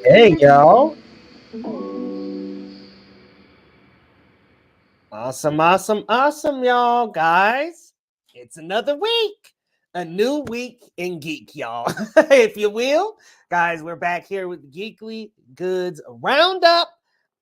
Okay, y'all. Awesome, y'all, guys. It's another week, a new week in geek, y'all, if you will. Guys, we're back here with the Geekly Goods Roundup.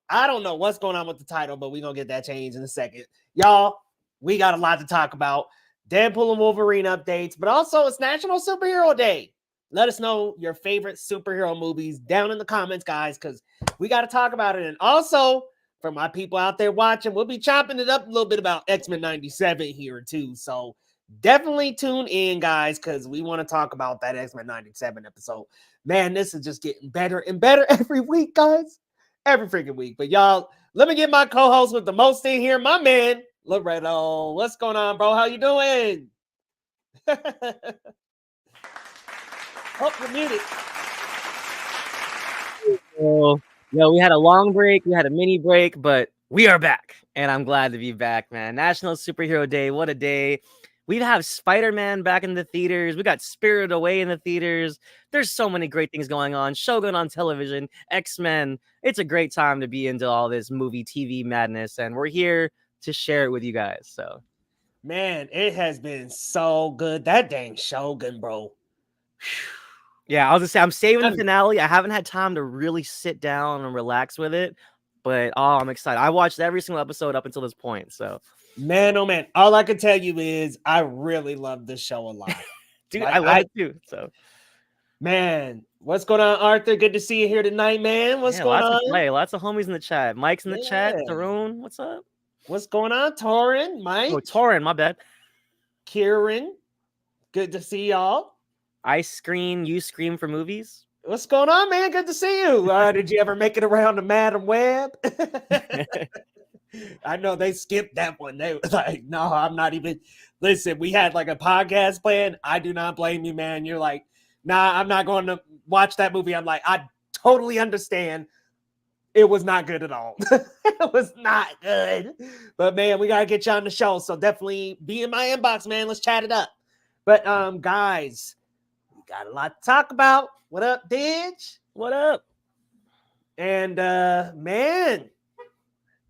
I don't know what's going on with the title, but we're going to get that changed in a second. Y'all, we got a lot to talk about. Deadpool and Wolverine updates, but also it's National Superhero Day. Let us know your favorite superhero movies down in the comments, guys, because we got to talk about it. And also, for my people out there watching, we'll be chopping it up a little bit about X-Men 97 here, too. So definitely tune in, guys, because we want to talk about that X-Men 97 episode. Man, this is just getting better and better every week, guys. Every freaking week. But y'all, let me get my co-host with the most in here, my man, Loretto. What's going on, bro? How you doing? Oh, you're muted. We had a long break. We had a mini break, but we are back. And I'm glad to be back, man. National Superhero Day. What a day. We have Spider-Man back in the theaters. We got Spirited Away in the theaters. There's so many great things going on. Shogun on television, X-Men. It's a great time to be into all this movie, TV madness. And we're here to share it with you guys. So, man, it has been so good. That dang Shogun, bro. Yeah, I was gonna say I'm saving the finale. I haven't had time to really sit down and relax with it, but I'm excited. I watched every single episode up until this point. So, man, oh man, all I can tell you is I really love this show a lot. Dude, I love it too. So, man, what's going on, Arthur? Good to see you here tonight, man. What's going on? Lots of homies in the chat. Mike's in the chat. Tarun, what's up? What's going on, Torin? Mike? Oh, Torin, my bad. Kieran, good to see y'all. I screen, you scream for movies. What's going on, man? Good to see you. Did you ever make it around to Madam Web? I know they skipped that one. They were like, no, I'm not even. Listen, we had like a podcast plan. I do not blame you, man. You're like, nah, I'm not going to watch that movie. I'm like, I totally understand. It was not good at all. It was not good. But man, we gotta get you on the show. So definitely be in my inbox, man. Let's chat it up. But guys, we got a lot to talk about. What up, Didge? What up? And man,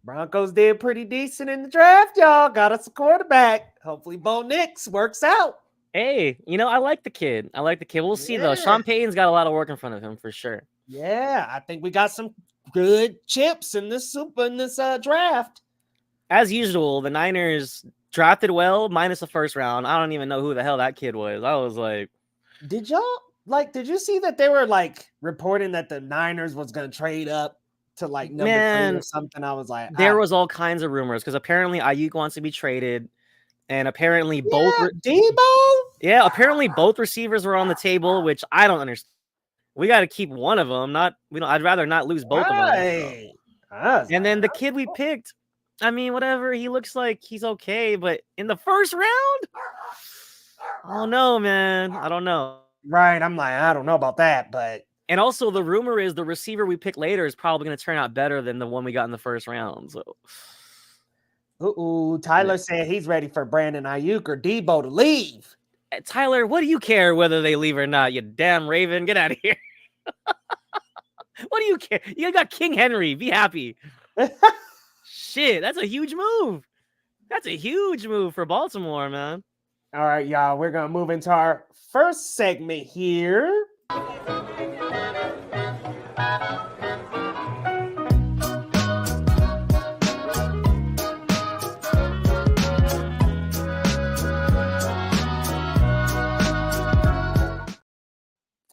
Broncos did pretty decent in the draft, y'all. Got us a quarterback. Hopefully Bo Nix works out. Hey, I like the kid. We'll see though. Sean Payton's got a lot of work in front of him for sure. Yeah, I think we got some good chips in this draft. As usual, the Niners drafted well, minus the first round. I don't even know who the hell that kid was. I was like, did you see that they were like reporting that the Niners was going to trade up to like number 3 or something? I was like, there was all kinds of rumors because apparently Ayuk wants to be traded, and apparently both Debo. Apparently both receivers were on the table, which I don't understand. We got to keep one of them. I'd rather not lose both of them. So. And then the kid we picked, I mean, whatever. He looks like he's okay, but in the first round, I don't know, man. I don't know. Right. I'm like, I don't know about that, but. And also the rumor is the receiver we pick later is probably going to turn out better than the one we got in the first round. So. Ooh, Tyler said he's ready for Brandon Ayuk or Debo to leave. Tyler, what do you care whether they leave or not? You damn Raven, get out of here. What do you care? You got King Henry. Be happy. Shit, that's a huge move. That's a huge move for Baltimore, man. All right, y'all, we're going to move into our first segment here.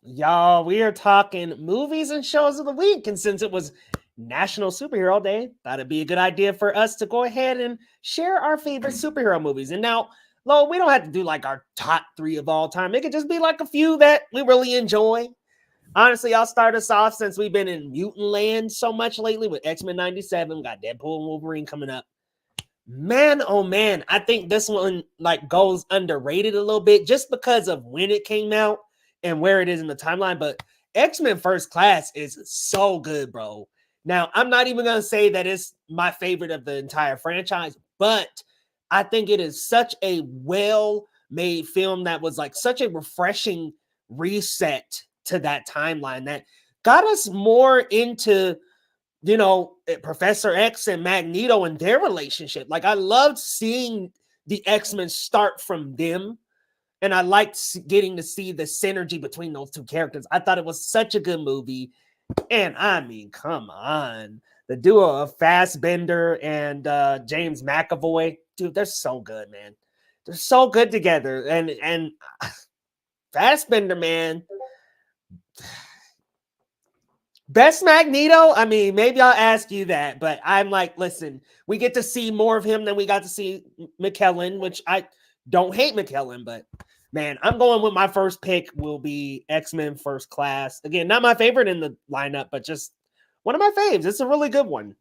Y'all, we are talking movies and shows of the week. And since it was National Superhero Day, thought it'd be a good idea for us to go ahead and share our favorite superhero movies. And now, Lo, we don't have to do like our top 3 of all time. It could just be like a few that we really enjoy. Honestly, I'll start us off since we've been in mutant land so much lately with X-Men 97. Got Deadpool and Wolverine coming up. Man, oh man, I think this one like goes underrated a little bit just because of when it came out and where it is in the timeline. But X-Men First Class is so good, bro. Now, I'm not even going to say that it's my favorite of the entire franchise, but I think it is such a well-made film that was like such a refreshing reset to that timeline that got us more into, you know, Professor X and Magneto and their relationship. Like, I loved seeing the X-Men start from them, and I liked getting to see the synergy between those two characters. I thought it was such a good movie. And I mean, come on. The duo of Fassbender and James McAvoy, dude, they're so good, man. They're so good together. And Fassbender, man. Best Magneto? I mean, maybe I'll ask you that, but I'm like, listen, we get to see more of him than we got to see McKellen, which I don't hate McKellen, but man, I'm going with my first pick will be X-Men First Class. Again, not my favorite in the lineup, but just one of my faves. It's a really good one.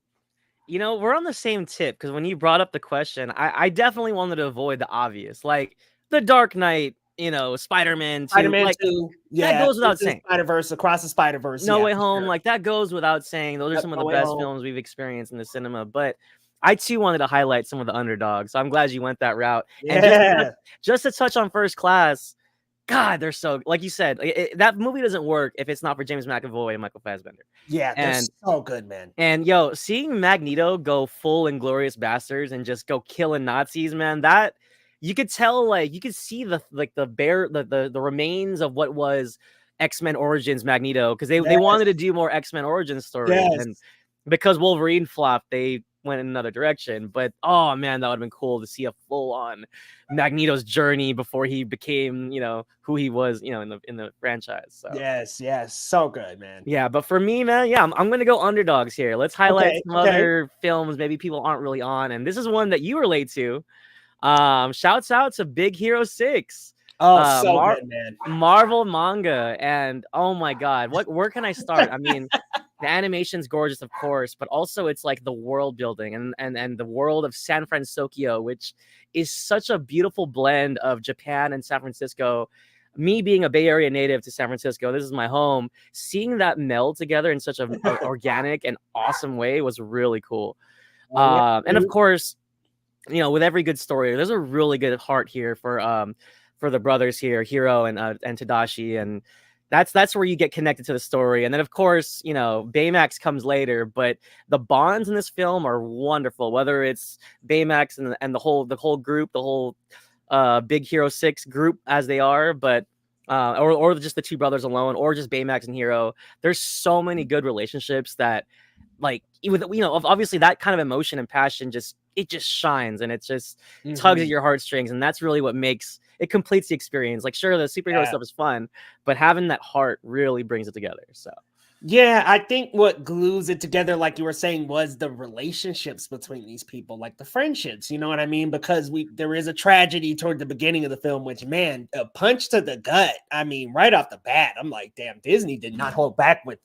You know, we're on the same tip because when you brought up the question, I definitely wanted to avoid the obvious, like the Dark Knight, you know, Spider-Man 2. Spider-Man like, 2. Yeah. That goes without saying. Spider-Verse, Across the Spider-Verse. No yeah, Way Home, sure. like that goes without saying. Those are some of No the Way best Home. films we've experienced in the cinema. But I too wanted to highlight some of the underdogs. So I'm glad you went that route. Yeah. And just to touch on First Class, God, they're so, like you said, that movie doesn't work if it's not for James McAvoy and Michael Fassbender. Yeah, they're so good, man. And yo, seeing Magneto go full Inglorious Bastards and just go killing Nazis, man, that you could tell, like you could see the remains of what was X-Men Origins Magneto, because they wanted to do more X-Men Origins stories. Yes. And because Wolverine flopped, they went in another direction. But oh man, that would have been cool to see a full-on Magneto's journey before he became, you know, who he was, you know, in the franchise. So yes, so good, man. Yeah, but for me, man, yeah, I'm gonna go underdogs here. Let's highlight some other films maybe people aren't really on, and this is one that you relate to. Shouts out to Big Hero 6. Oh, so good, man. Marvel manga, and oh my god, where can I start? I mean, the animation's gorgeous, of course, but also it's like the world building and the world of San Francisco, which is such a beautiful blend of Japan and San Francisco. Me being a Bay Area native to San Francisco, this is my home. Seeing that meld together in such an organic and awesome way was really cool. And of course, you know, with every good story, there's a really good heart here for the brothers here, Hiro and Tadashi, and that's where you get connected to the story. And then of course, you know, Baymax comes later, but the bonds in this film are wonderful. Whether it's Baymax and the whole group, the whole Big Hero 6 group as they are, but or just the two brothers alone, or just Baymax and Hero. There's so many good relationships that, like, with, you know, obviously that kind of emotion and passion just shines, and it just tugs at your heartstrings, and that's really what makes it, completes the experience. Like, sure, the superhero stuff is fun, but having that heart really brings it together. So yeah, I think what glues it together, like you were saying, was the relationships between these people, like the friendships, you know what I mean? Because there is a tragedy toward the beginning of the film, which, man, a punch to the gut. I mean, right off the bat, I'm like, damn, Disney did not hold back with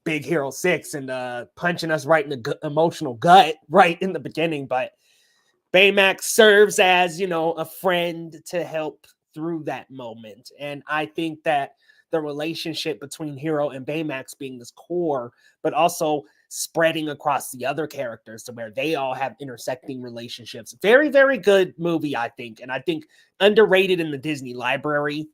Big Hero 6 and punching us right in the emotional gut right in the beginning. But Baymax serves as, you know, a friend to help through that moment. And I think that the relationship between Hero and Baymax being this core, but also spreading across the other characters to where they all have intersecting relationships. Very, very good movie, I think. And I think underrated in the Disney library.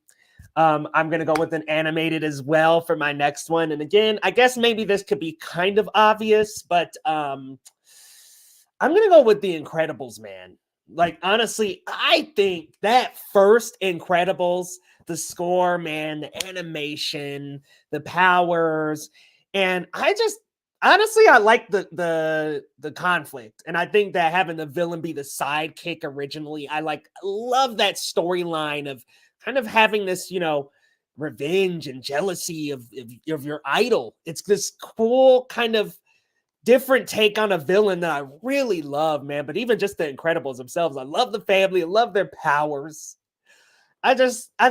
I'm going to go with an animated as well for my next one. And again, I guess maybe this could be kind of obvious, but I'm going to go with The Incredibles, man. Like, honestly, I think that first Incredibles, the score, man, the animation, the powers, and I just honestly I like the conflict, and I think that having the villain be the sidekick originally, I love that storyline of kind of having this, revenge and jealousy of your idol. It's this cool kind of different take on a villain that I really love, man. But even just the Incredibles themselves, I love the family, I love their powers. I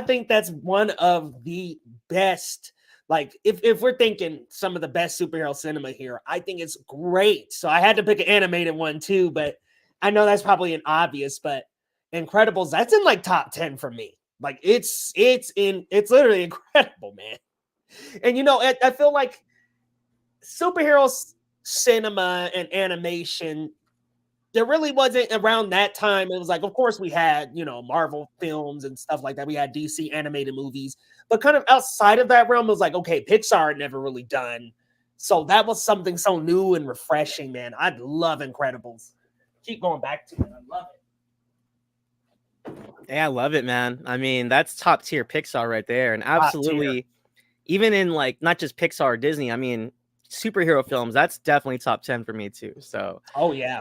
think that's one of the best. Like, if we're thinking some of the best superhero cinema here, I think it's great. So I had to pick an animated one too, but I know that's probably an obvious, but Incredibles, that's in like top 10 for me. Like it's literally incredible, man. And I feel like superheroes cinema and animation, there really wasn't around that time. It was like, of course, we had, Marvel films and stuff like that. We had DC animated movies, but kind of outside of that realm, it was like, okay, Pixar had never really done. So that was something so new and refreshing, man. I love Incredibles. Keep going back to it. I love it. Yeah, I love it, man. I mean, that's top tier Pixar right there. And absolutely, even in like not just Pixar or Disney, I mean, superhero films, that's definitely top 10 for me too. So oh yeah.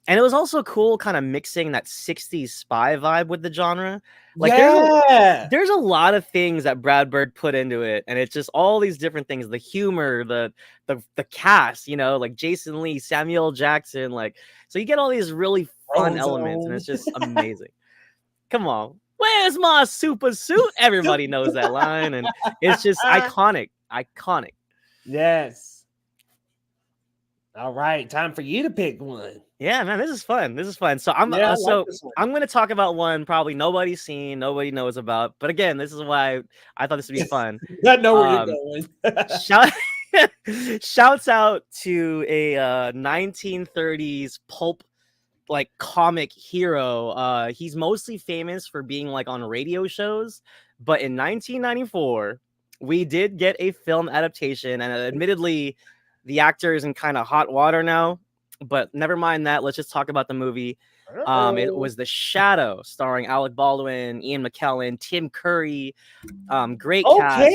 And it was also cool kind of mixing that 60s spy vibe with the genre. Like there's a lot of things that Brad Bird put into it, and it's just all these different things, the humor, the cast, like Jason Lee, Samuel L. Jackson, like, so you get all these really fun elements, and it's just amazing. Come on, where's my super suit? Everybody knows that line, and it's just iconic. Yes. All right, time for you to pick one. Yeah, man, this is fun. So I'm going to talk about one probably nobody's seen, nobody knows about. But again, this is why I thought this would be fun. I know where you're going. Shouts out to a 1930s pulp like comic hero. He's mostly famous for being like on radio shows, but in 1994 we did get a film adaptation, and admittedly the actor is in kind of hot water now, but never mind that. Let's just talk about the movie. It was The Shadow, starring Alec Baldwin, Ian McKellen, Tim Curry. Great cast.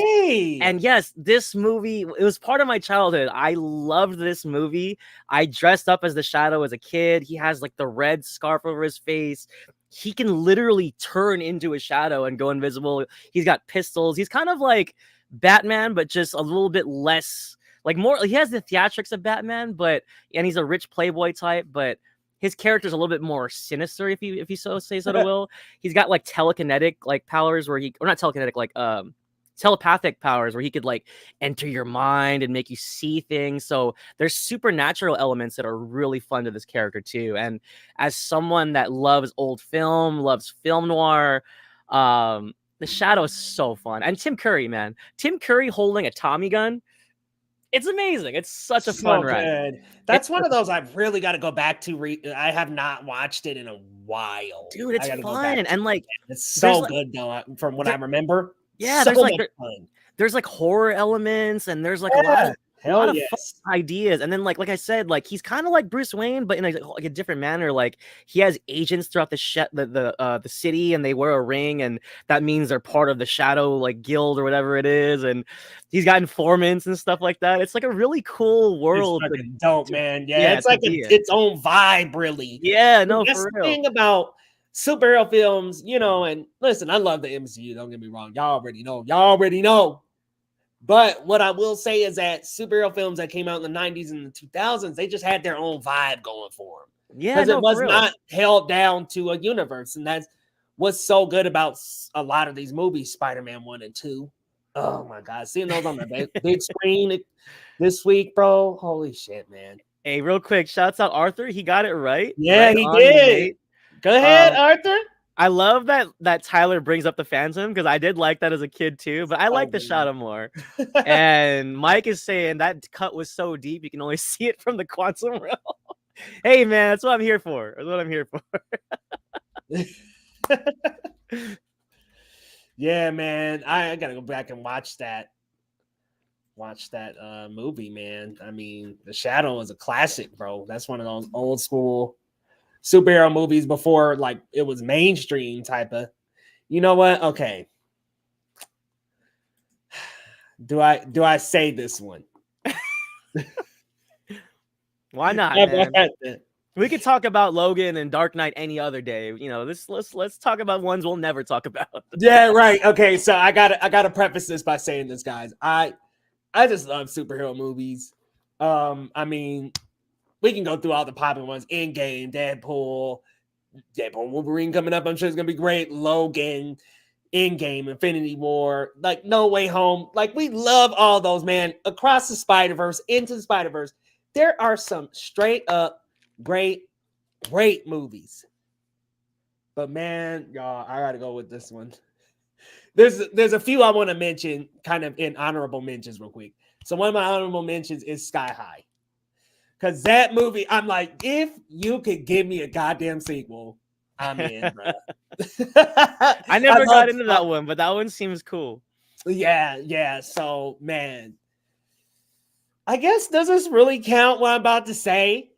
And yes, this movie, it was part of my childhood. I loved this movie. I dressed up as The Shadow as a kid. He has like the red scarf over his face. He can literally turn into a shadow and go invisible. He's got pistols. He's kind of like Batman, but just a little bit less. Like more, he has the theatrics of Batman, and he's a rich playboy type, but his character's a little bit more sinister, if you so say so to will. He's got like telekinetic like powers where or not telekinetic, like telepathic powers where he could like enter your mind and make you see things. So there's supernatural elements that are really fun to this character too. And as someone that loves old film, loves film noir, The Shadow is so fun. And Tim Curry, man, Tim Curry holding a Tommy gun. It's amazing. It's such a fun ride. That's one of those I've really got to go back to. I have not watched it in a while. Dude, it's fun. And like, it's so good though, from what I remember. Yeah, there's like horror elements, and there's like a lot of fun ideas. And then like I said, like he's kind of like Bruce Wayne, but in a different manner. Like he has agents throughout the city, and they wear a ring, and that means they're part of the Shadow like guild or whatever it is. And he's got informants and stuff like that. It's like a really cool world. It's dope, man. Yeah, it's like its own vibe, really. Yeah, no, that's for the real. thing about superhero films, and listen, I love the MCU. Don't get me wrong. Y'all already know. But what I will say is that superhero films that came out in the 90s and the 2000s, they just had their own vibe going for them. Yeah, because it was not held down to a universe. And that's what's so good about a lot of these movies, Spider-Man 1 and 2. Oh, my God. Seeing those on the big screen this week, bro. Holy shit, man. Hey, real quick, shouts out Arthur. He got it right. Yeah, right he did. Go ahead, Arthur. I love that Tyler brings up the Phantom because I did like that as a kid too, but I Oh, like the Shadow more. And Mike is saying that cut was so deep you can only see it from the quantum realm. Hey man, that's what I'm here for. That's what I'm here for. Yeah, man. I gotta go back and watch that. Watch that movie, man. I mean, The Shadow is a classic, bro. That's one of those old school superhero movies before like it was mainstream type of. You know what? Okay. Do I say this one? Why not, man? We could talk about Logan and Dark Knight any other day. You know, let's talk about ones we'll never talk about. Yeah, right. Okay, so I gotta preface this by saying this, guys. I just love superhero movies. I mean, we can go through all the popular ones: Endgame, Deadpool Wolverine coming up. I'm sure it's gonna be great. Logan, Endgame, Infinity War, like No Way Home. Like we love all those, man. Across the Spider-Verse, Into the Spider-Verse. There are some straight up great movies. But man, y'all, I gotta go with this one. There's a few I want to mention, kind of in honorable mentions, real quick. So one of my honorable mentions is Sky High, because that movie, I'm like, if you could give me a goddamn sequel, I'm in, bro. I never got into that one, but that one seems cool. Yeah. So man, I guess does this really count what I'm about to say?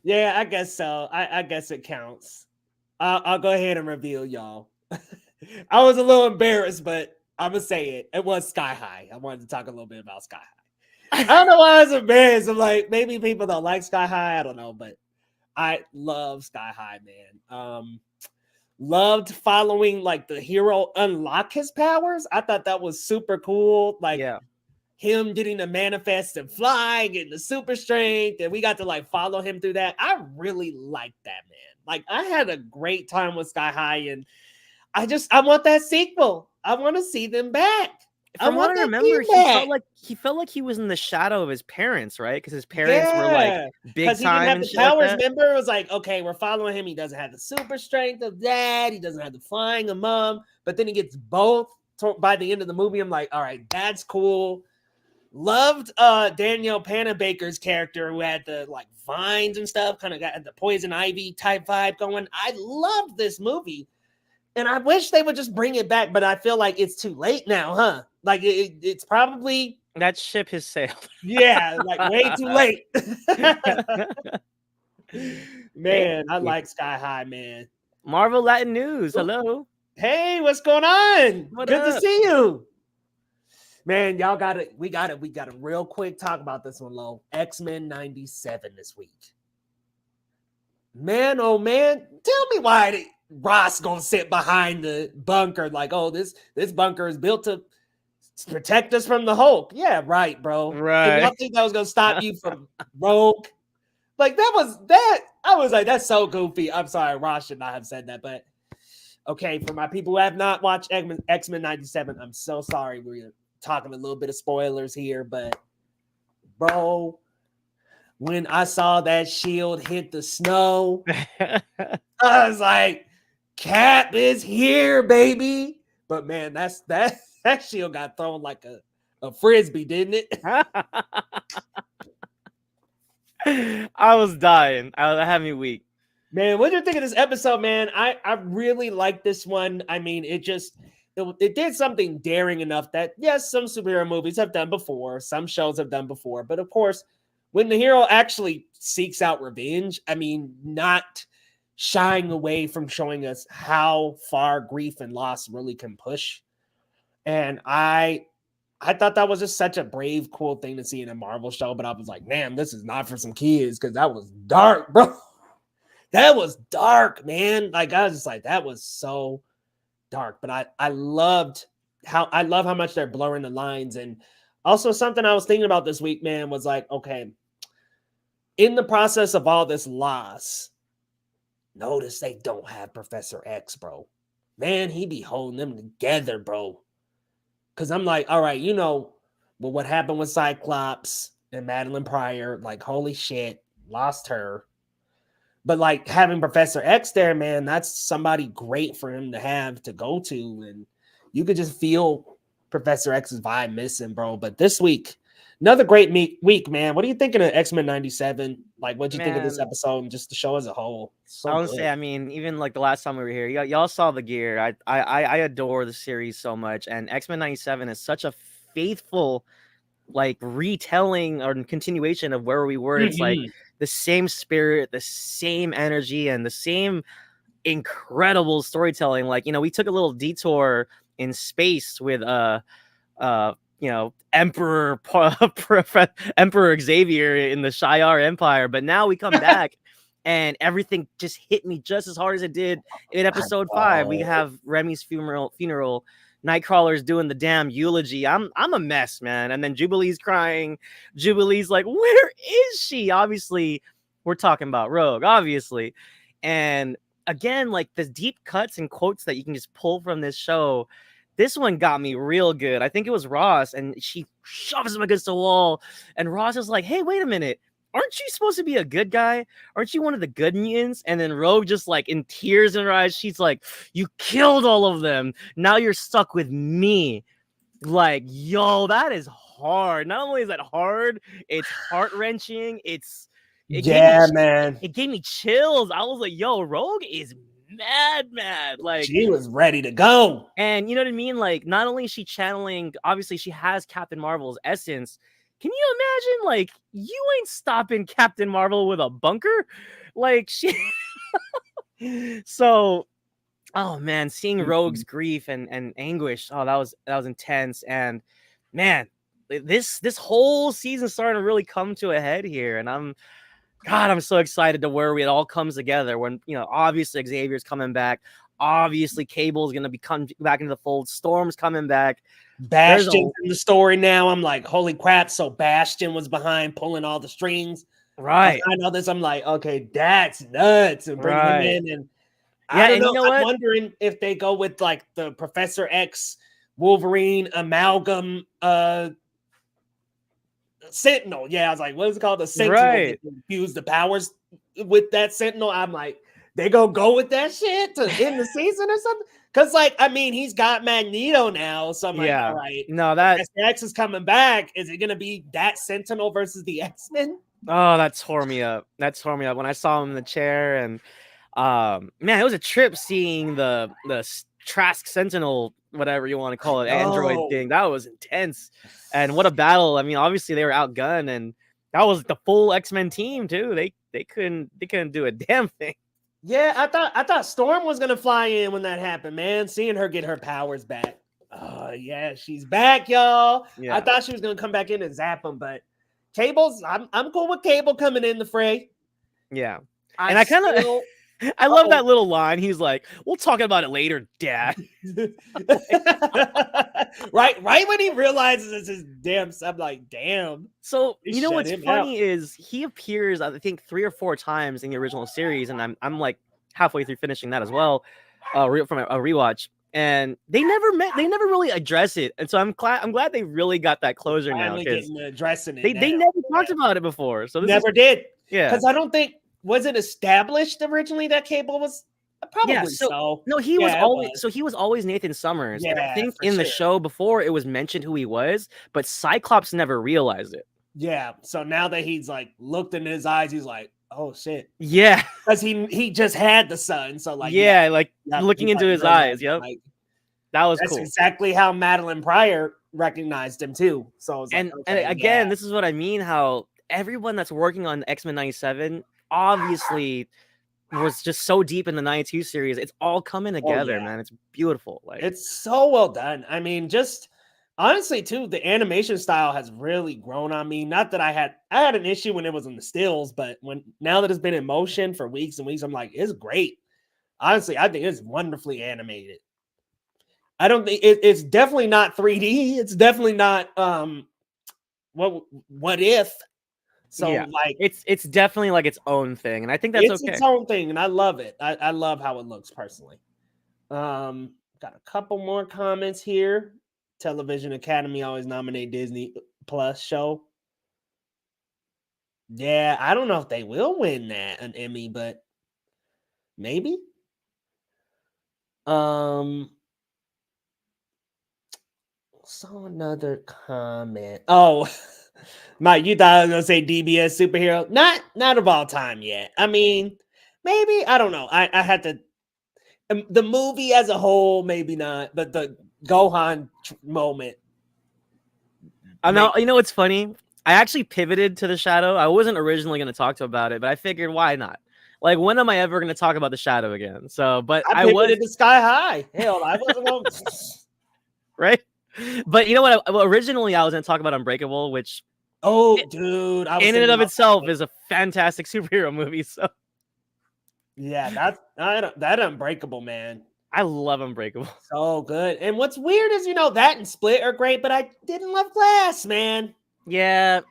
Yeah, I guess so. I guess it counts. I'll go ahead and reveal y'all. I was a little embarrassed, but I'm gonna say it. It was Sky High. I wanted to talk a little bit about Sky High. I don't know why I was embarrassed. I'm like, maybe people don't like Sky High. I don't know, but I love Sky High, man. Loved following like the hero unlock his powers. I thought that was super cool. Like him getting to manifest and fly, getting the super strength, and we got to like follow him through that. I really liked that, man. Like I had a great time with Sky High, and I want that sequel. I want to see them back. From what I remember, he felt like he was in the shadow of his parents, right? Because his parents were like big time. He didn't have the powers. Remember, it was like, okay, we're following him. He doesn't have the super strength of dad. He doesn't have the flying of mom. But then he gets both by the end of the movie. I'm like, all right, that's cool. Loved Danielle Panabaker's character who had the like vines and stuff, kind of got the poison ivy type vibe going. I loved this movie. And I wish they would just bring it back, but I feel like it's too late now, huh? Like it's probably that ship has sailed. Yeah, like way too late. Man, I like Sky High, man. Marvel Latin News. Hello. Hey, what's going on? Good to see you. Man, y'all we gotta real quick talk about this one, Lo. X-Men 97 this week. Man, oh man, tell me why Ross gonna sit behind the bunker like, oh, this bunker is built to protect us from the Hulk. Yeah, right, bro. Right. And y'all think that was gonna stop you from Rogue? Like I was like, that's so goofy. I'm sorry, Ross should not have said that, but okay, for my people who have not watched X-Men 97, I'm so sorry. We're talking a little bit of spoilers here, but bro, when I saw that shield hit the snow, I was like, Cap is here, baby. But man, that shield got thrown like a frisbee, didn't it? I was dying. I had me weak. Man, what do you think of this episode, man? I really like this one. I mean, it did something daring enough that, yes, some superhero movies have done before, some shows have done before, but of course, when the hero actually seeks out revenge, I mean, not shying away from showing us how far grief and loss really can push. And I thought that was just such a brave, cool thing to see in a Marvel show, but I was like, man, this is not for some kids, because that was dark, bro. That was dark, man. Like, I was just like, that was so dark. But I love how much they're blurring the lines. And also something I was thinking about this week, man, was like, okay, in the process of all this loss, notice they don't have Professor X, bro. Man, he be holding them together, bro. Because I'm like, all right, well, what happened with Cyclops and Madeline Pryor, like, holy shit, lost her. But like having Professor X there, man, that's somebody great for him to have to go to. And you could just feel Professor X's vibe missing, bro. But this week, another great week, man. What are you thinking of X-Men 97? Like, what'd you think of this Man, episode and just the show as a whole? I So want to good. say, I mean, even like the last time we were here, y'all saw the gear. I adore the series so much, and X-Men 97 is such a faithful like retelling or continuation of where we were. It's like the same spirit, the same energy, and the same incredible storytelling. Like, you know, we took a little detour in space with you know, Emperor Xavier in the Shi'ar Empire, but now we come back and everything just hit me just as hard as it did in episode 5. We have Remy's funeral, Nightcrawler's doing the damn eulogy. I'm a mess, man. And then Jubilee's crying. Jubilee's like, where is she? Obviously, we're talking about Rogue, obviously. And again, like the deep cuts and quotes that you can just pull from this show. This one got me real good. I think it was Ross, and she shoves him against the wall. And Ross is like, hey, wait a minute. Aren't you supposed to be a good guy? Aren't you one of the good mutants? And then Rogue just like in tears in her eyes, she's like, you killed all of them. Now you're stuck with me. Like, yo, that is hard. Not only is that hard, it's heart-wrenching. Man. It gave me chills. I was like, yo, Rogue is mad. Like, she was ready to go. And you know what I mean? Like, not only is she channeling, obviously she has Captain Marvel's essence. Can you imagine, like, you ain't stopping Captain Marvel with a bunker? Like, she... So, oh, man, seeing Rogue's grief and anguish, oh, that was intense. And, man, this whole season starting to really come to a head here. And I'm so excited to where it all comes together when, you know, obviously Xavier's coming back. Obviously, Cable's going to be coming back into the fold. Storm's coming back. Bastion's in the story now. I'm like, holy crap. So Bastion was behind pulling all the strings. Right. I know this. I'm like, okay, that's nuts. And bring him in. And yeah, I don't and know. You know I'm wondering if they go with like the Professor X Wolverine amalgam Sentinel. Yeah, I was like, what is it called? The Sentinel. Right. Use the powers with that Sentinel. I'm like, they gonna go with that shit to end the season or something? Because, like, I mean, he's got Magneto now, so I'm like, all right. No, that X is coming back. Is it gonna be that Sentinel versus the X-Men? Oh, that tore me up. When I saw him in the chair, and man, it was a trip seeing the Trask Sentinel, whatever you want to call it, android thing. That was intense. And what a battle. I mean, obviously they were outgunned, and that was the full X-Men team too. They couldn't do a damn thing. Yeah, I thought Storm was gonna fly in when that happened, man. Seeing her get her powers back. Oh yeah, she's back, y'all. Yeah. I thought she was gonna come back in and zap them, but Cable's I'm cool with Cable coming in the fray. Yeah. I kind of I love that little line. He's like, we'll talk about it later, Dad. right when he realizes it's his damn son, I'm like, damn. So you know what's funny is he appears, I think, 3 or 4 times in the original series, and I'm like halfway through finishing that as well, from a rewatch. And they never really address it, and so I'm glad they really got that closure now, because addressing it. They never talked about it before, so this did. Yeah, because I don't think was it established originally that Cable was probably so. No, he was always so he was always Nathan Summers. Yeah, and I think in the show before it was mentioned who he was, but Cyclops never realized it. Yeah, so now that he's like looked in his eyes, he's like, oh shit. Yeah, because he just had the son, so like looking into his eyes. Yep, like, that was that's cool. Exactly how Madeline Pryor recognized him too. So and again, this is what I mean. How everyone that's working on X-Men 97 obviously was just so deep in the 92 series. It's all coming together, man. It's beautiful. Like, it's so well done. I mean, just honestly too, the animation style has really grown on me. Not that I had an issue when it was in the stills, but now that it's been in motion for weeks and weeks, I'm like, it's great. Honestly, I think it's wonderfully animated. I don't think it's definitely not 3D. It's definitely not what if. So like it's definitely like its own thing, and I think that's okay. Its own thing, and I love it. I love how it looks personally. Got a couple more comments here. Television Academy always nominate Disney Plus show. Yeah, I don't know if they will win an Emmy, but maybe. Um, saw another comment. Oh, Mike, you thought I was gonna say DBS superhero? Not of all time yet. I mean, maybe I don't know. I had to. The movie as a whole, maybe not, but the Gohan moment. I know. You know what's funny? I actually pivoted to the Shadow. I wasn't originally going to talk about it, but I figured why not? Like, when am I ever going to talk about the Shadow again? So, but I pivoted to Sky High. Hell, I wasn't going. Right? But you know what? Originally, I was going to talk about Unbreakable, which dude, I was in and of itself is a fantastic superhero movie. So yeah, that Unbreakable, man. I love Unbreakable. So good. And what's weird is, that and Split are great, but I didn't love Glass, man. Yeah,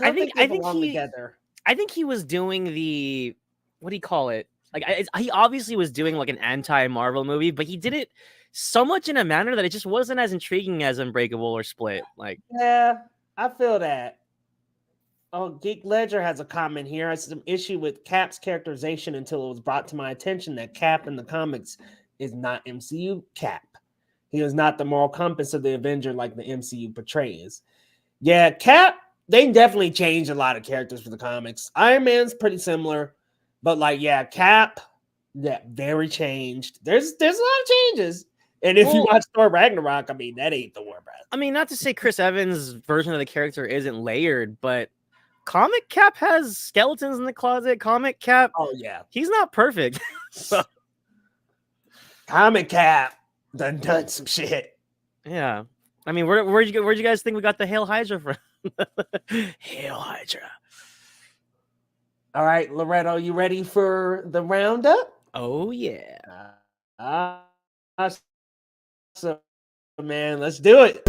I think they belong together. I think he was doing the, what do you call it? Like, he obviously was doing like an anti-Marvel movie, but he did it so much in a manner that it just wasn't as intriguing as Unbreakable or Split. Like, yeah, I feel that. Oh, Geek Ledger has a comment here. I had some issue with Cap's characterization until it was brought to my attention that Cap in the comics is not MCU Cap. He is not the moral compass of the Avenger like the MCU portrays. Yeah, Cap, they definitely changed a lot of characters for the comics. Iron Man's pretty similar, but Cap, very changed. There's a lot of changes. And if you watch Thor Ragnarok, I mean, that ain't the war, bro. I mean, not to say Chris Evans' version of the character isn't layered, but Comic Cap has skeletons in the closet. Comic Cap, he's not perfect. So Comic Cap done some shit. Yeah, I mean, where'd you guys think we got the Hail Hydra from? Hail Hydra. All right, Loretto, you ready for the roundup? Oh yeah. So, man, let's do it.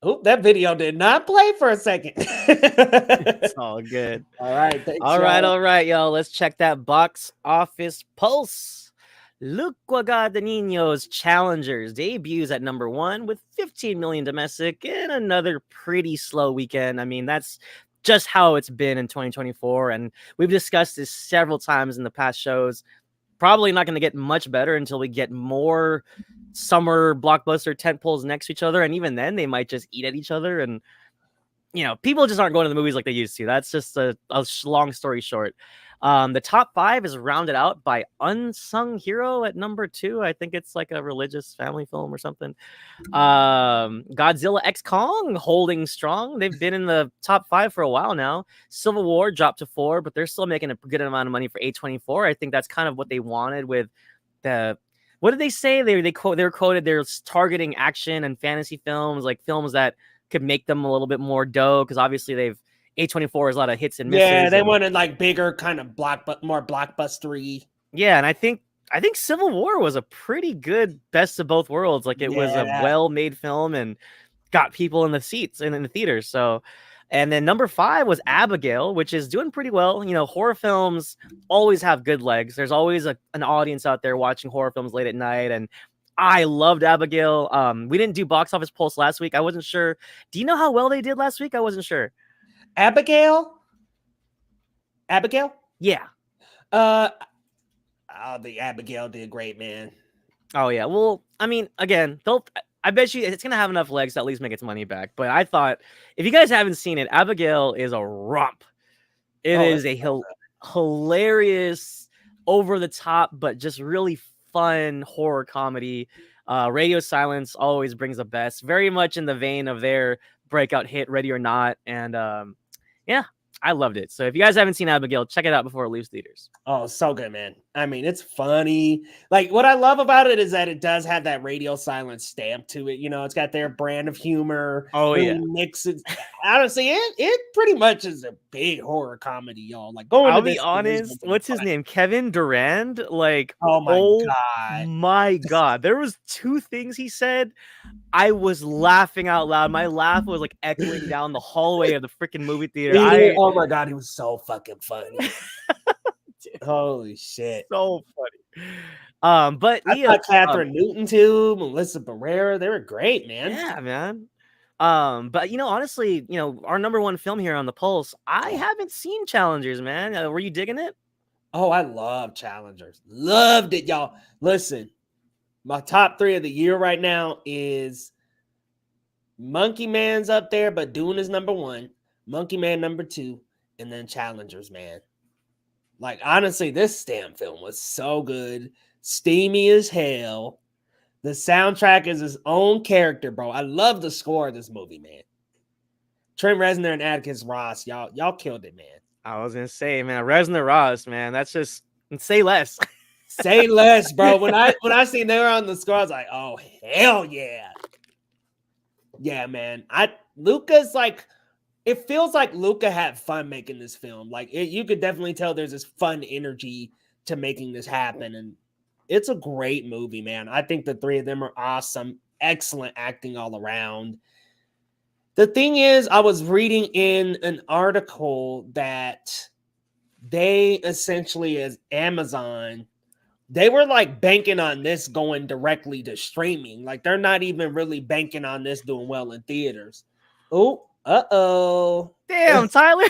Oh, that video did not play for a second. It's all good. All right. Thanks, all right, y'all. Let's check that box office pulse. Luqua de Niños Challengers debuts at number 1 with 15 million domestic and another pretty slow weekend. I mean, that's just how it's been in 2024. And we've discussed this several times in the past shows. Probably not going to get much better until we get more summer blockbuster tentpoles next to each other. And even then, they might just eat at each other. And, people just aren't going to the movies like they used to. That's just a long story short. The top 5 is rounded out by Unsung Hero at number 2. I think it's like a religious family film or something. Godzilla X Kong holding strong. They've been in the top 5 for a while now. Civil War dropped to 4, but they're still making a good amount of money for A24. I think that's kind of what they wanted with the. What did they say? They were quoted. They're targeting action and fantasy films, like films that could make them a little bit more dough, because obviously A24 has a lot of hits and misses. Yeah, they wanted like bigger, kind of more blockbustery. Yeah, and I think Civil War was a pretty good best of both worlds. Like, it was a well-made film and got people in the seats and in the theaters. So, and then number 5 was Abigail, which is doing pretty well. Horror films always have good legs. There's always an audience out there watching horror films late at night, and I loved Abigail. We didn't do box office pulse last week. I wasn't sure. Do you know how well they did last week? I wasn't sure. Abigail? Yeah. The Abigail did great, man. Oh yeah. Well, I mean, again, I bet you it's gonna have enough legs to at least make its money back. But I thought, if you guys haven't seen it, Abigail is a romp. It is a hilarious, over the top, but just really fun horror comedy. Radio Silence always brings the best. Very much in the vein of their breakout hit Ready or Not. And yeah, I loved it. So if you guys haven't seen Abigail, check it out before it leaves theaters. Oh, so good, man. I mean, it's funny. Like, what I love about it is that it does have that Radio Silence stamp to it. It's got their brand of humor. Oh, yeah. Mixes. Honestly, it pretty much is a big horror comedy, y'all. Like, I'll be honest. What's his name? Kevin Durand? Like, oh my God. There was 2 things he said. I was laughing out loud. My laugh was like echoing down the hallway of the freaking movie theater. Oh my God, he was so fucking funny. Holy shit. So funny. But I Leo, thought Catherine Newton too, Melissa Barrera, they were great, man. yeah, man. But honestly, our number one film here on the Pulse, I haven't seen Challengers, man. Were you digging it? Oh, I love Challengers. Loved it, y'all. Listen, my top 3 of the year right now is Monkey Man's up there, but Dune is number 1, Monkey Man number 2, and then Challengers, man. Like, honestly, this damn film was so good. Steamy as hell. The soundtrack is his own character, bro. I love the score of this movie, man. Trent Reznor and Atticus Ross, y'all killed it, man. I was gonna say, man, Reznor Ross, man, that's just say less. Say less, bro. When I seen they were on the score, I was like, oh hell yeah. Yeah, man. Luca's like, it feels like Luca had fun making this film. Like you could definitely tell there's this fun energy to making this happen. And it's a great movie, man. I think the 3 of them are awesome. Excellent acting all around. The thing is, I was reading in an article that they essentially, as Amazon, they were like banking on this going directly to streaming. Like they're not even really banking on this doing well in theaters. Oh, Damn, Tyler.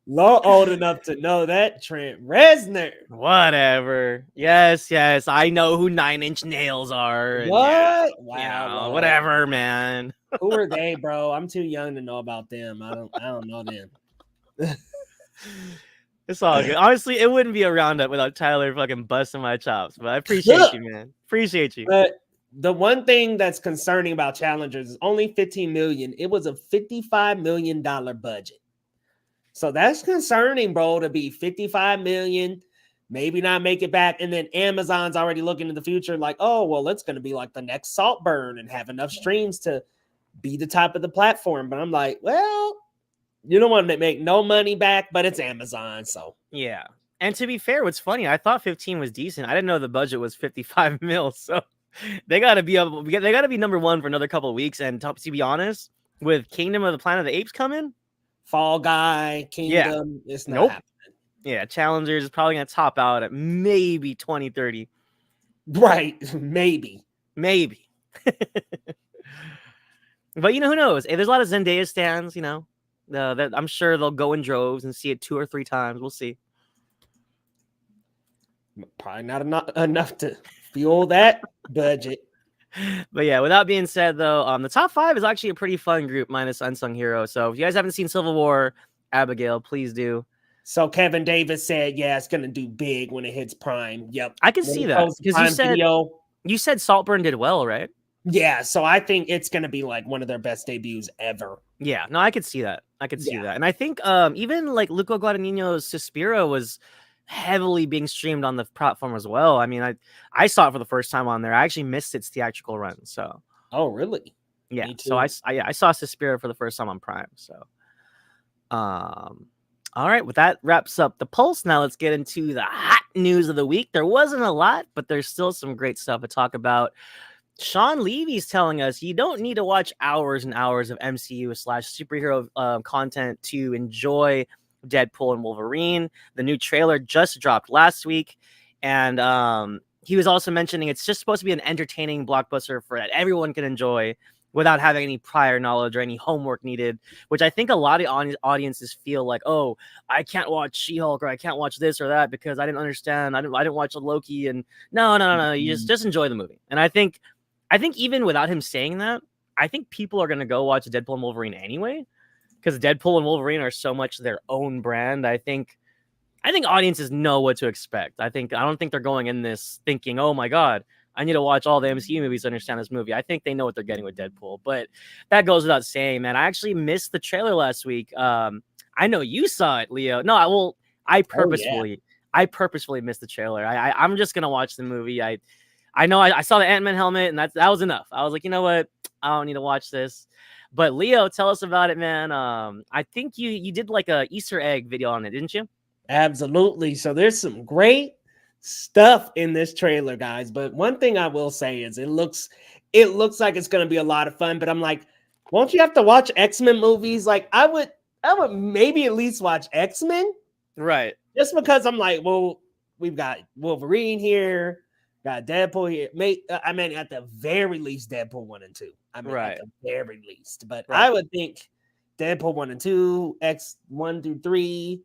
Law old enough to know that. Trent Reznor. Whatever. Yes, I know who 9 Inch Nails are. What? Yeah, Wow. whatever, man. Who are they, bro? I'm too young to know about them. I don't know them. It's all good. Honestly, it wouldn't be a roundup without Tyler fucking busting my chops. But I appreciate you, man. Appreciate you. But the one thing that's concerning about Challengers is only 15 million. It was a $55 million budget. So that's concerning, bro, to be 55 million, maybe not make it back. And then Amazon's already looking in the future like, oh, well, it's going to be like the next Saltburn and have enough streams to be the top of the platform. But I'm like, well, you don't want to make no money back, but it's Amazon. So, yeah. And to be fair, what's funny, I thought 15 was decent. I didn't know the budget was 55 mil. So they got to be number 1 for another couple of weeks. And to be honest, with Kingdom of the Planet of the Apes coming, Fall Guy, Kingdom, it's not happening. Yeah, Challengers is probably going to top out at maybe 2030. Right, maybe. But who knows? There's a lot of Zendaya stands, that I'm sure they'll go in droves and see it 2 or 3 times. We'll see. Probably not enough to fuel that budget. But yeah, with that being said, though, the top 5 is actually a pretty fun group minus Unsung Hero. So if you guys haven't seen Civil War, Abigail, please do. So Kevin Davis said, yeah, it's going to do big when it hits Prime. Yep. I can see that. Because you said Saltburn did well, right? Yeah, so I think it's going to be like one of their best debuts ever. Yeah, no, I could see that. And I think even like Luca Guadagnino's Suspiria was heavily being streamed on the platform as well. I mean, I saw it for the first time on there. I actually missed its theatrical run. So, oh really? Yeah. So I saw Suspiria for the first time on Prime. So, all right. Well, that wraps up the Pulse. Now let's get into the hot news of the week. There wasn't a lot, but there's still some great stuff to talk about. Shawn Levy's telling us you don't need to watch hours and hours of MCU/superhero content to enjoy Deadpool and Wolverine. The new trailer just dropped last week, and he was also mentioning it's just supposed to be an entertaining blockbuster for that everyone can enjoy without having any prior knowledge or any homework needed, which I think a lot of audiences feel like, oh, I can't watch She-Hulk or I can't watch this or that because I didn't understand. I didn't watch Loki. And no. You just enjoy the movie. And I think even without him saying that, I think people are going to go watch Deadpool and Wolverine anyway, because Deadpool and Wolverine are so much their own brand. I think audiences know what to expect. I don't think they're going in this thinking, oh my God, I need to watch all the MCU movies to understand this movie. I think they know what they're getting with Deadpool, but that goes without saying, man. I actually missed the trailer last week. I know you saw it, Leo. No, I purposefully missed the trailer. I'm just going to watch the movie. I know I saw the Ant-Man helmet, and that was enough. I was like, you know what? I don't need to watch this. But Leo, tell us about it, man. I think you did like a Easter egg video on it, didn't you? Absolutely. So there's some great stuff in this trailer, guys. But one thing I will say is it looks like it's going to be a lot of fun. But I'm like, won't you have to watch X-Men movies? Like I would maybe at least watch X-Men, right? Just because I'm like, well, we've got Wolverine here, got Deadpool here. I mean, at the very least, Deadpool 1 and 2. I mean, Right. at the very least. But Right. I would think Deadpool 1 and 2, X 1 through 3.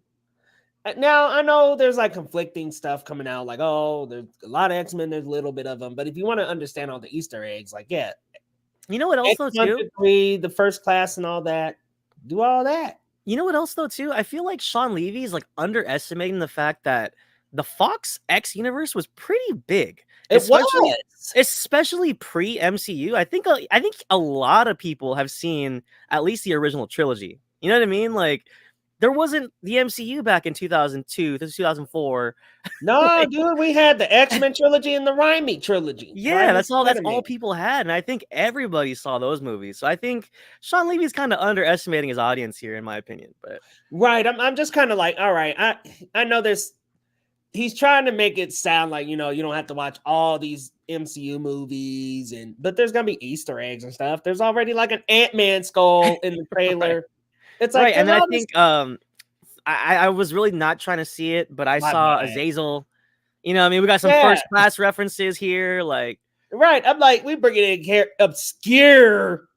Now, I know there's like conflicting stuff coming out, like, oh, there's a lot of X-Men, there's a little bit of them. But if you want to understand all the Easter eggs, like, yeah. You know what else, though, X1 too? through 3, the First Class and all that. Do all that. You know what else, though, too? I feel like Shawn Levy is like underestimating the fact that the Fox X universe was pretty big. Especially pre-MCU. I think a lot of people have seen at least the original trilogy. You know what I mean? Like, there wasn't the MCU back in 2002 to 2004. No, dude, we had the X-Men trilogy and the Raimi trilogy. Yeah, Raimi that's all Spider-Man. people had, and I think everybody saw those movies. So I think Shawn Levy's kind of underestimating his audience here, in my opinion. But right, I'm just kind of like, all right, I know there's. He's trying to make it sound like, you know, you don't have to watch all these MCU movies, but there's gonna be Easter eggs and stuff. There's already like an Ant-Man skull in the trailer. Right. It's like, right, and then I think I was really not trying to see it, but I saw Azazel. You know, I mean, we got some First Class references here, like right. I'm like, we bring it in obscure,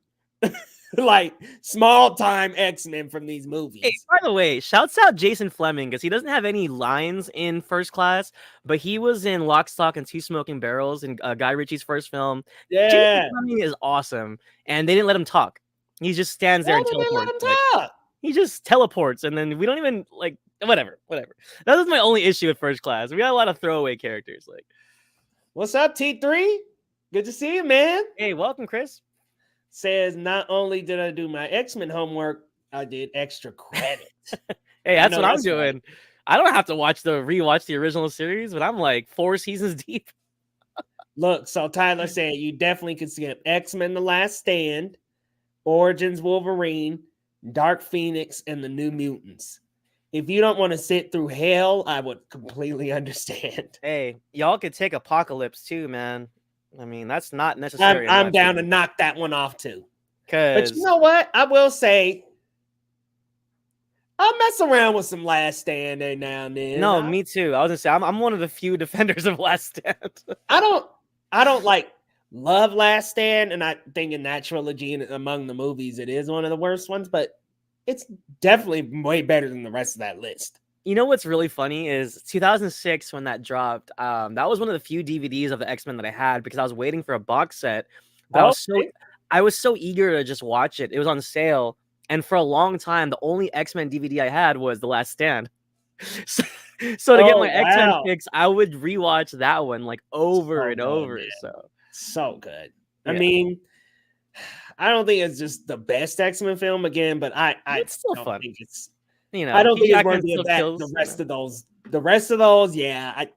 like small time X-Men from these movies. Hey, by the way, shouts out Jason Fleming because he doesn't have any lines in First Class, but he was in Lock, Stock, and Two Smoking Barrels in Guy Ritchie's first film. Yeah, Jason Fleming is awesome, and they didn't let him talk. He just stands there and teleports. He just teleports, and then we don't even like whatever. That was my only issue with First Class. We got a lot of throwaway characters. Like, what's up, T3? Good to see you, man. Hey, welcome, Chris. Says not only did I do my X-Men homework, I did extra credit. Hey, that's what I'm doing. Right. I don't have to rewatch the original series, but I'm like 4 seasons deep. Look, so Tyler said you definitely could see X-Men: The Last Stand, Origins Wolverine, Dark Phoenix, and the New Mutants. If you don't want to sit through hell, I would completely understand. Hey, y'all could take Apocalypse too, man. I mean, that's not necessary. I'm down to knock that one off too. But you know what? I will say, I'll mess around with some Last Stand every now and then. No, me too. I was gonna say I'm one of the few defenders of Last Stand. I don't like love Last Stand, and I think in that trilogy and among the movies, it is one of the worst ones, but it's definitely way better than the rest of that list. You know what's really funny is 2006 when that dropped. That was one of the few DVDs of the X-Men that I had because I was waiting for a box set. But I was so eager to just watch it. It was on sale, and for a long time, the only X-Men DVD I had was The Last Stand. So to get my X-Men fix, I would rewatch that one like over and over. Man. So good. Yeah. I mean, I don't think it's just the best X-Men film again, but it's still fun. Think it's, you know, I don't think it's worthy of that. The rest of those, yeah. I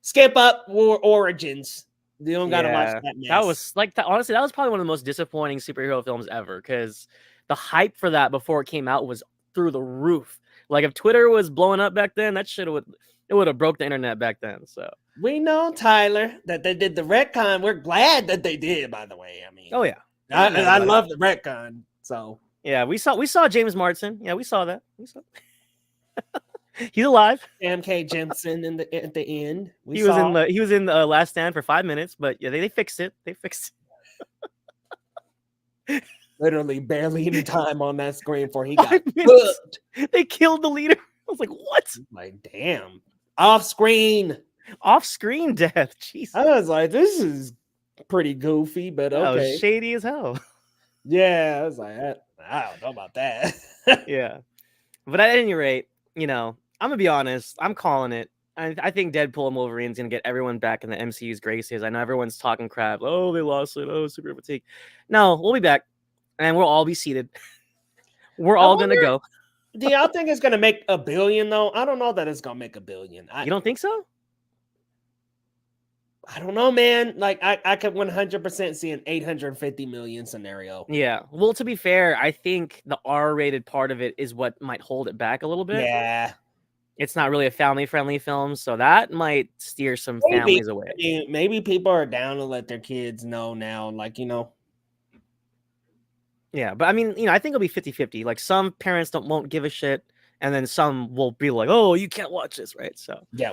skip up Origins. You don't gotta watch that mess. That was like honestly, that was probably one of the most disappointing superhero films ever because the hype for that before it came out was through the roof. Like if Twitter was blowing up back then, that shit would have broke the internet back then. So we know, Tyler, that they did the retcon. We're glad that they did, by the way. I mean, oh yeah. I love the retcon. So yeah, we saw James Marsden. Yeah, we saw that. He's alive. MK Jensen at the end. He was in the Last Stand for 5 minutes, but yeah, they fixed it. They fixed it. Literally barely any time on that screen before he got cooked. They killed the leader. I was like, what? Like, damn. Off screen death. Jesus. I was like, this is pretty goofy, but okay. That was shady as hell. Yeah, I was like, I don't know about that. Yeah. But at any rate, you know, I'm going to be honest. I'm calling it. I think Deadpool and Wolverine is going to get everyone back in the MCU's graces. I know everyone's talking crap. Oh, they lost it. Oh, super fatigue. No, we'll be back. And we'll all be seated. We're all going to go. Do y'all think it's going to make $1 billion, though? I don't know that it's going to make $1 billion. You don't think so? I don't know, man. Like, I could 100% see an $850 million scenario. Yeah. Well, to be fair, I think the R-rated part of it is what might hold it back a little bit. Yeah. It's not really a family-friendly film, so that might steer some families away. I mean, maybe people are down to let their kids know now, like, you know. Yeah, but I mean, you know, I think it'll be 50-50. Like some parents won't give a shit, and then some will be like, "Oh, you can't watch this," right? So yeah.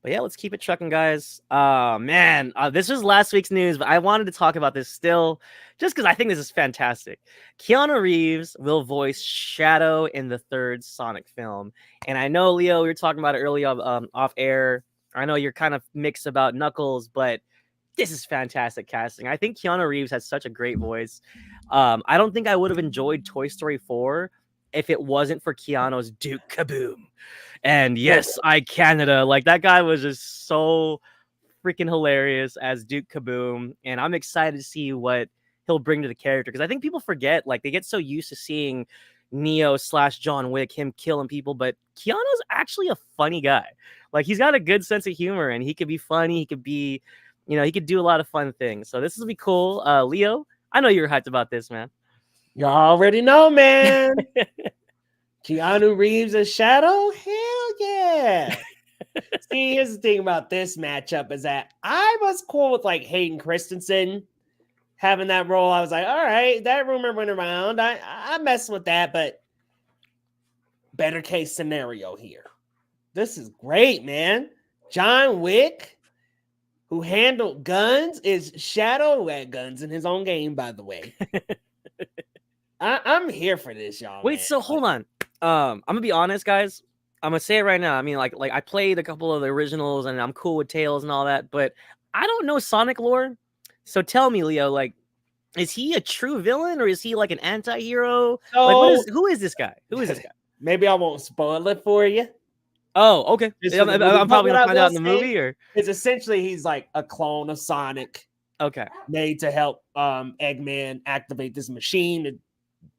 But yeah, let's keep it trucking, guys. Man, this was last week's news, but I wanted to talk about this still, just because I think this is fantastic. Keanu Reeves will voice Shadow in the third Sonic film, and I know, Leo, we were talking about it earlier off air. I know you're kind of mixed about Knuckles, but this is fantastic casting. I think Keanu Reeves has such a great voice. I don't think I would have enjoyed Toy Story 4 if it wasn't for Keanu's Duke Kaboom. And yes, I Canada. Like, that guy was just so freaking hilarious as Duke Kaboom. And I'm excited to see what he'll bring to the character. Because I think people forget, like, they get so used to seeing Neo / John Wick, him killing people. But Keanu's actually a funny guy. Like, he's got a good sense of humor, and he could be funny. He could be, he could do a lot of fun things. So this will be cool. Leo, I know you're hyped about this, man. You already know, man. Keanu Reeves as Shadow? Hell yeah. See, here's the thing about this matchup is that I was cool with like Hayden Christensen having that role. I was like, all right, that rumor went around. I messed with that, but better case scenario here. This is great, man. John Wick, who handled guns, is Shadow, who had guns in his own game, by the way. I'm here for this, y'all. Wait, man. so hold on. I'm gonna be honest, guys. I'm gonna say it right now. I mean, like I played a couple of the originals, and I'm cool with Tails and all that, but I don't know Sonic lore. So tell me, Leo, like, is he a true villain or is he like an anti-hero? So, like, who is this guy? Who is this guy? Maybe I won't spoil it for you. Oh, okay. I'm probably gonna find out in the movie, or it's essentially he's like a clone of Sonic. Okay. Made to help Eggman activate this machine to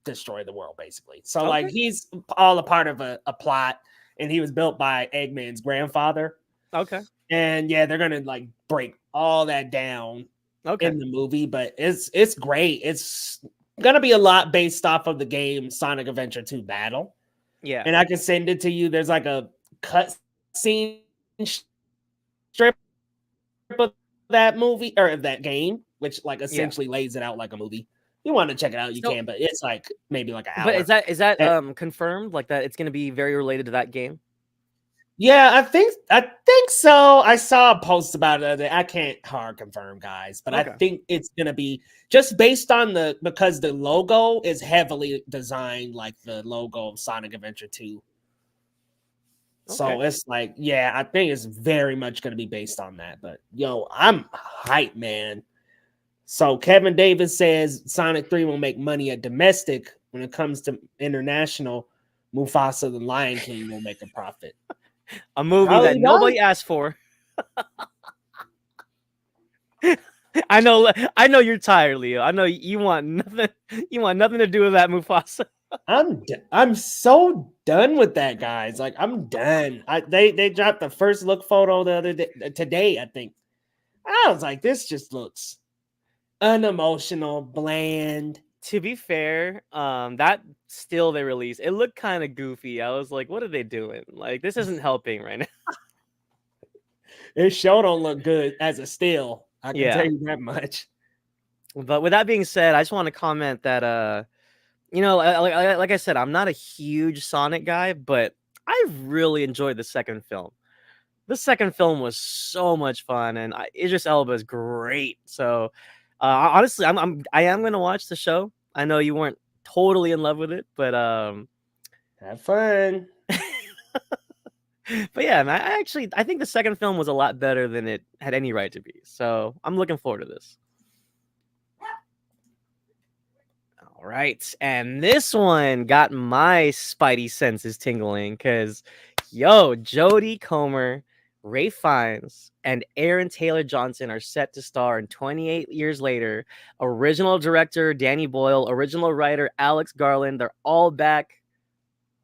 destroy the world, basically. So Okay. like he's all a part of a plot, and he was built by Eggman's grandfather. Okay. And yeah, they're gonna like break all that down Okay. in the movie, but it's great. It's gonna be a lot based off of the game Sonic Adventure 2 Battle. Yeah. And I can send it to you. There's like a cut scene strip of that movie or of that game, which like essentially lays it out like a movie. You want to check it out, you can, but it's like maybe like an hour. But is that confirmed? Like that it's gonna be very related to that game? Yeah, I think so. I saw a post about it. I can't hard confirm, guys, but okay. I think it's gonna be just based on because the logo is heavily designed like the logo of Sonic Adventure 2. Okay. So it's like, yeah, I think it's very much gonna be based on that. But yo, I'm hyped, man. So Kevin Davis says Sonic 3 will make money at domestic. When it comes to international, Mufasa the Lion King will make a profit. A movie that nobody asked for. I know you're tired, Leo. I know you want nothing. You want nothing to do with that Mufasa. I'm so done with that, guys. Like, I'm done. They dropped the first look photo the other day, today, I think. I was like, this just looks unemotional, bland. To be fair, that still they released, it looked kind of goofy. I was like, what are they doing? Like, this isn't helping right now. It sure don't look good as a still. I can tell you that much. But with that being said, I just want to comment that like I said, I'm not a huge Sonic guy, but I really enjoyed the second film. The second film was so much fun, and Idris Elba is great. So honestly, I am gonna watch the show. I know you weren't totally in love with it, but have fun. But yeah, man, I think the second film was a lot better than it had any right to be. So I'm looking forward to this. All right, and this one got my spidey senses tingling because, Jodie Comer, Ray Fiennes, and Aaron Taylor Johnson are set to star in 28 Years Later. Original director Danny Boyle, original writer Alex Garland, they're all back.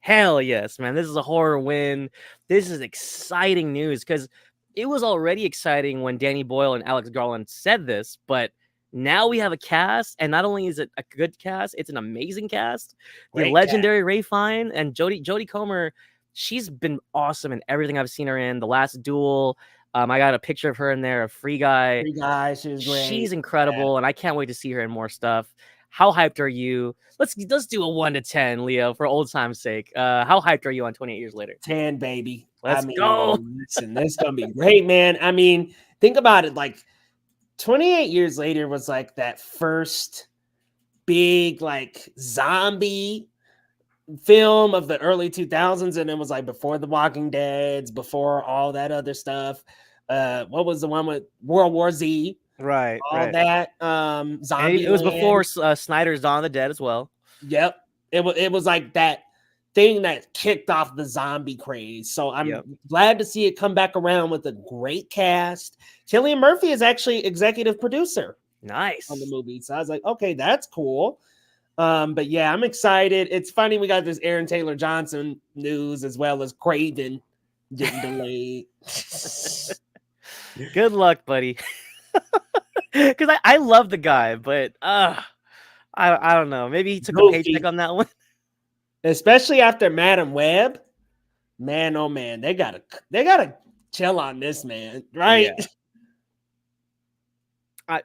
Hell yes, man. This is a horror win. This is exciting news because it was already exciting when Danny Boyle and Alex Garland said this, but now we have a cast, and not only is it a good cast, it's an amazing cast. Great the legendary cast. Ray Fiennes and Jodie Comer, she's been awesome in everything I've seen her in. The Last Duel, I got a picture of her in there, a Free Guy. Free Guy, she was great. She's incredible, and I can't wait to see her in more stuff. how hyped are you? Let's do a 1 to 10, Leo, for old time's sake. How hyped are you on 28 years later? 10, baby. Let's go. Listen, this is gonna be great, man. I mean, think about it. Like 28 years later was like that first big like zombie film of the early 2000s, and it was like before the Walking Dead's, before all that other stuff. What was the one with World War Z? Right, All that zombie. It was before Snyder's Dawn of the Dead as well. Yep. It was like that thing that kicked off the zombie craze. So I'm glad to see it come back around with a great cast. Cillian Murphy is actually executive producer. Nice. On the movie. So I was like, okay, that's cool. But yeah, I'm excited. It's funny we got this Aaron Taylor Johnson news as well as Craven getting delayed. Good luck, buddy. Because I love the guy, but I don't know. Maybe he took a paycheck on that one. Especially after Madam Web. Man, oh man, they gotta chill on this, man, right? Yeah.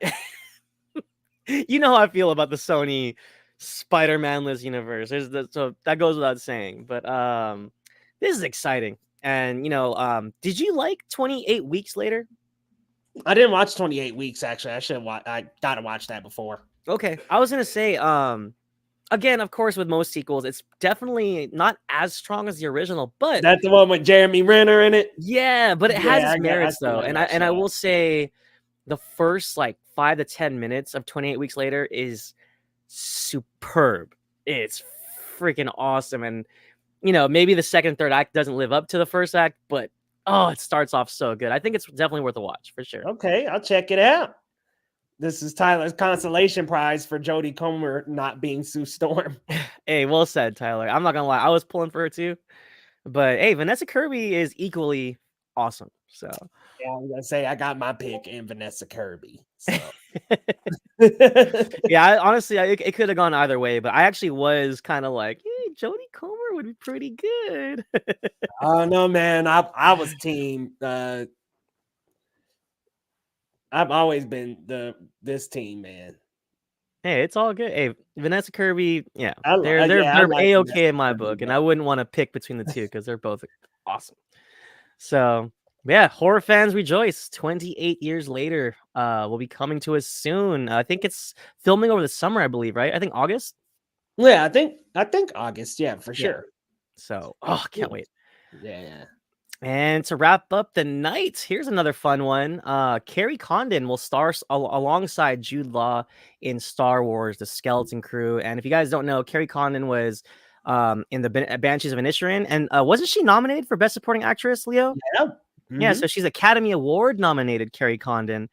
You know how I feel about the Sony Spider-Man-less universe. So that goes without saying. But this is exciting. And did you like 28 Weeks Later? I didn't watch 28 Weeks actually. I gotta watch that before. Okay, I was gonna say, again, of course, with most sequels, it's definitely not as strong as the original. But that's the one with Jeremy Renner in it. Yeah, but it has its merits though, and I will say, the first like 5 to 10 minutes of 28 Weeks Later is superb. It's freaking awesome, and maybe the second and third act doesn't live up to the first act, but it starts off so good. I think it's definitely worth a watch for sure. Okay, I'll check it out. This is Tyler's consolation prize for Jodie Comer not being Sue Storm. Hey, well said, Tyler. I'm not gonna lie, I was pulling for her too, but hey, Vanessa Kirby is equally awesome. So yeah, I was gonna say I got my pick in Vanessa Kirby. So. Yeah, honestly, it could have gone either way, but I actually was kind of like, hey, Jodie Comer would be pretty good. Oh no, man, I was team. I've always been this team, man. Hey, it's all good. Hey, Vanessa Kirby, yeah, they're A-okay in my book, and I wouldn't want to pick between the two because they're both awesome. So yeah, horror fans rejoice. 28 years later, will be coming to us soon. I think it's filming over the summer, I believe, right? I think August. Yeah, I think August. Yeah, for sure. So, can't wait. Yeah. And to wrap up the night, here's another fun one. Kerry Condon will star alongside Jude Law in Star Wars: The Skeleton Crew. And if you guys don't know, Kerry Condon was in the Banshees of Inisherin, and wasn't she nominated for Best Supporting Actress, Leo? Yeah. Mm-hmm. Yeah, so she's Academy Award nominated, Kerry Condon.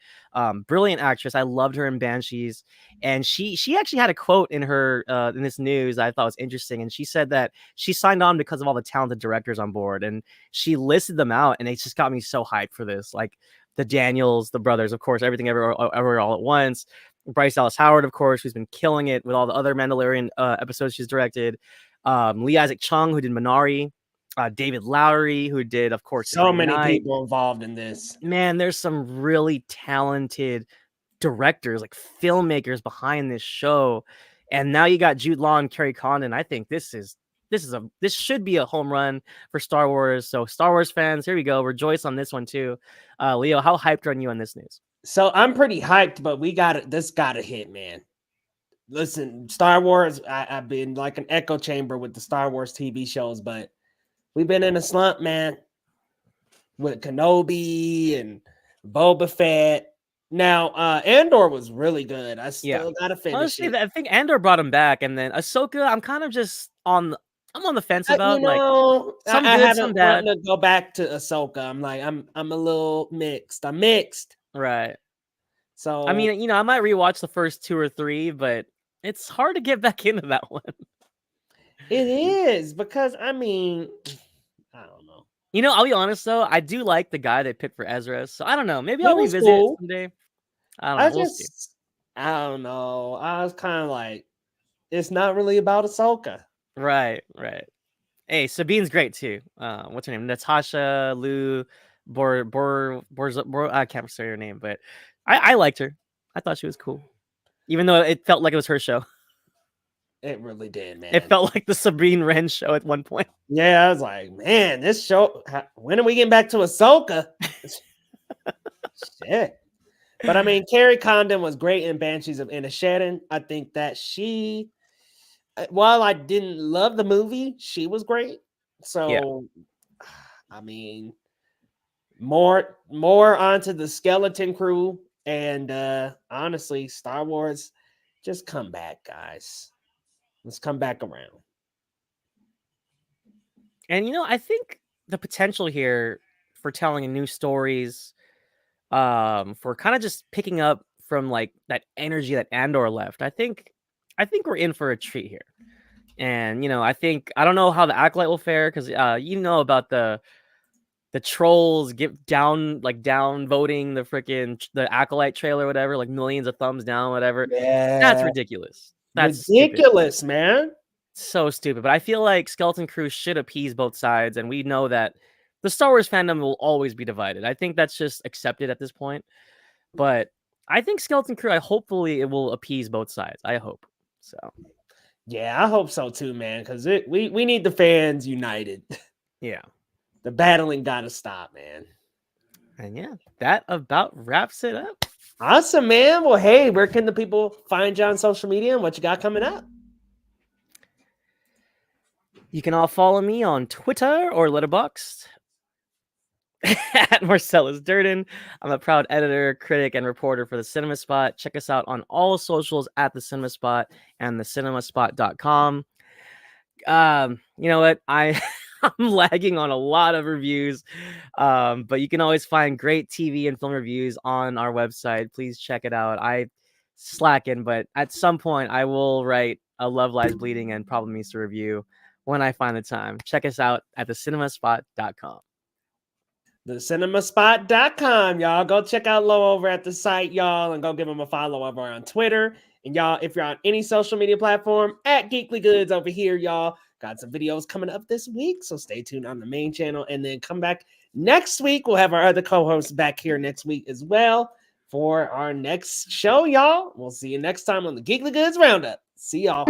Brilliant actress. I loved her in Banshees. And she actually had a quote in her in this news I thought was interesting. And she said that she signed on because of all the talented directors on board. And she listed them out, and it just got me so hyped for this. Like the Daniels, the brothers, of course, Everything Everywhere All at Once. Bryce Dallas Howard, of course, who's been killing it with all the other Mandalorian episodes she's directed. Lee Isaac Chung, who did Minari. David Lowery, who did, of course, so many people involved in this. Man, there's some really talented directors, like filmmakers behind this show. And now you got Jude Law and Kerry Condon. I think this should be a home run for Star Wars. So Star Wars fans, here we go. Rejoice on this one too. Leo, how hyped are you on this news? So I'm pretty hyped, but this got to hit, man. Listen, Star Wars, I've been like an echo chamber with the Star Wars TV shows, but we've been in a slump, man, with Kenobi and Boba Fett. Now, Andor was really good. I still gotta finish. Honestly, I think Andor brought him back, and then Ahsoka, I'm kind of just on the fence about. Some good, some bad. To go back to Ahsoka. I'm like, I'm a little mixed. I'm mixed, right? So I mean, I might rewatch the first 2 or 3, but it's hard to get back into that one. It is because I don't know. I'll be honest though. I do like the guy they picked for Ezra, so I don't know. Maybe I'll revisit it someday. I don't know. I don't know. I was kind of like, it's not really about Ahsoka. Right. Hey, Sabine's great too. What's her name? Natasha Liu I can't say her name, but I liked her. I thought she was cool, even though it felt like it was her show. It really did, man. It felt like the Sabrine Wren show at one point. Yeah, I was like, man, this show. When are we getting back to Ahsoka? Shit. But I mean, Kerry Condon was great in Banshees of Inisherin. I think that she, while I didn't love the movie, she was great. So, I mean, more onto the skeleton crew, and honestly, Star Wars, just come back, guys. Let's come back around. And I think the potential here for telling new stories, for kind of just picking up from like that energy that Andor left, I think we're in for a treat here. And I think I don't know how the Acolyte will fare, because about the trolls get down voting the Acolyte trailer, whatever, like millions of thumbs down, whatever. Yeah, That's ridiculous. That's ridiculous, stupid. man. So stupid. But I feel like Skeleton Crew should appease both sides, and we know that the Star Wars fandom will always be divided. I think that's just accepted at this point. But I think Skeleton Crew, hopefully it will appease both sides. I hope so. Yeah, I hope so too, man. Because we need the fans united. Yeah. The battling gotta stop, man. And yeah, that about wraps it up. Awesome, man. Well, hey, where can the people find you on social media and what you got coming up? You can all follow me on Twitter or Letterboxd at Marcellus Durden. I'm a proud editor, critic, and reporter for The Cinema Spot. Check us out on all socials at The Cinema Spot and thecinemasspot.com. You know what? I'm lagging on a lot of reviews, but you can always find great TV and film reviews on our website. Please check it out. I slacken, but at some point I will write a Love Lies Bleeding and Problem Meets review when I find the time. Check us out at thecinemasspot.com. Thecinemasspot.com, y'all. Go check out Lo over at the site, y'all, and go give him a follow over on Twitter. And y'all, if you're on any social media platform, at Geekly Goods over here, y'all. Got some videos coming up this week, so stay tuned on the main channel. And then come back next week. We'll have our other co-hosts back here next week as well for our next show, y'all. We'll see you next time on the Geekly Goods Roundup. See y'all.